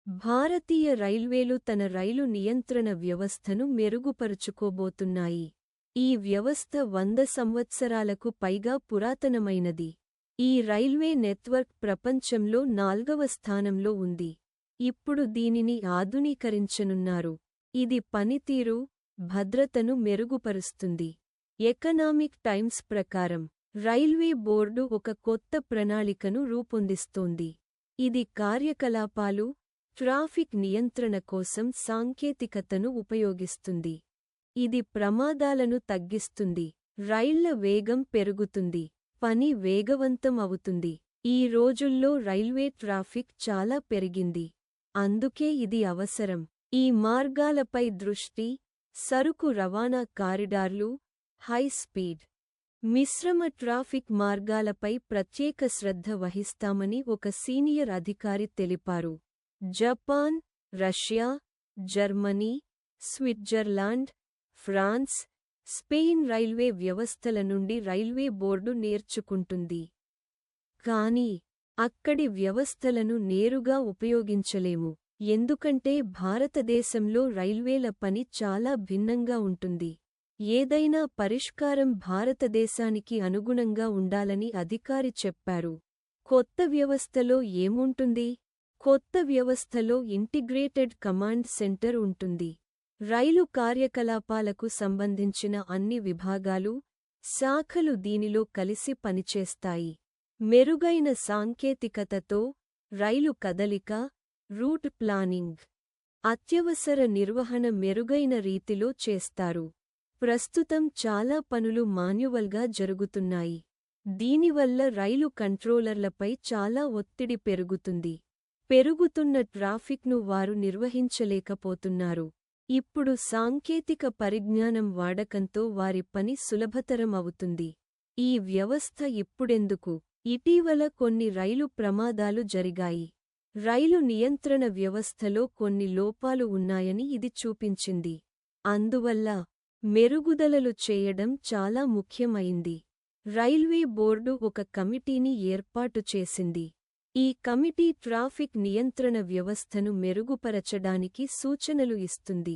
భారతీయ రైల్వేలు తన రైలు నియంత్రణ వ్యవస్థను మెరుగుపరుచుకోబోతున్నాయి. ఈ వ్యవస్థ 100 సంవత్సరాలకు పైగా పురాతనమైనది. ఈ రైల్వే నెట్వర్క్ ప్రపంచంలో 4వ స్థానంలో ఉంది. ఇప్పుడు దీనిని ఆధునీకరించనున్నారు. ఇది పనితీరు, భద్రతను మెరుగుపరుస్తుంది. ఎకనామిక్ టైమ్స్ ప్రకారం, రైల్వే బోర్డు ఒక కొత్త ప్రణాళికను రూపొందిస్తోంది. ఇది కార్యకలాపాలు, ట్రాఫిక్ నియంత్రణ కోసం సాంకేతికతను ఉపయోగిస్తుంది. ఇది ప్రమాదాలను తగ్గిస్తుంది, రైళ్ల వేగం పెరుగుతుంది, పని వేగవంతం అవుతుంది. ఈ రోజుల్లో రైల్వే ట్రాఫిక్ చాలా పెరిగింది. అందుకే ఇది అవసరం. ఈ మార్గాలపై దృష్టి, సరుకు రవాణా కారిడార్లు, హై స్పీడ్, మిశ్రమ ట్రాఫిక్ మార్గాలపై ప్రత్యేక శ్రద్ధ వహిస్తామని ఒక సీనియర్ అధికారి తెలిపారు. Japan, Russia, Germany, Switzerland, France, Spain railway వ్యవస్థల నుండి రైల్వే బోర్డు నేర్చుకుంటుంది. కానీ అక్కడి వ్యవస్థలను నేరుగా ఉపయోగించలేము, ఎందుకంటే భారతదేశంలో రైల్వేల పని చాలా భిన్నంగా ఉంటుంది. ఏదైనా పరిష్కారం భారతదేశానికి అనుగుణంగా ఉండాలని అధికారి చెప్పారు. కొత్త వ్యవస్థలో ఏముంటుంది? కొత్త వ్యవస్థలో ఇంటిగ్రేటెడ్ కమాండ్ సెంటర్ ఉంటుంది. రైలు కార్యకలాపాలకు సంబంధించిన అన్ని విభాగాలు, శాఖలు దీనిలో కలిసి పనిచేస్తాయి. మెరుగైన సాంకేతికతతో రైలు కదలిక, రూట్ ప్లానింగ్, అత్యవసర నిర్వహణ మెరుగైన రీతిలో చేస్తారు. ప్రస్తుతం చాలా పనులు మాన్యువల్గా జరుగుతున్నాయి. దీనివల్ల రైలు కంట్రోలర్లపై చాలా ఒత్తిడి పెరుగుతుంది. పెరుగుతున్న ట్రాఫిక్ను వారు నిర్వహించలేకపోతున్నారు. ఇప్పుడు సాంకేతిక పరిజ్ఞానం వాడకంతో వారి పని సులభతరం అవుతుంది. ఈ వ్యవస్థ ఇప్పుడెందుకు? ఇటీవల కొన్ని రైలు ప్రమాదాలు జరిగాయి. రైలు నియంత్రణ వ్యవస్థలో కొన్ని లోపాలు ఉన్నాయని ఇది చూపించింది. అందువల్ల మెరుగుదలలు చేయడం చాలా ముఖ్యమైంది. రైల్వే బోర్డు ఒక కమిటీని ఏర్పాటు చేసింది. ఈ కమిటీ ట్రాఫిక్ నియంత్రణ వ్యవస్థను మెరుగుపరచడానికి సూచనలు ఇస్తుంది.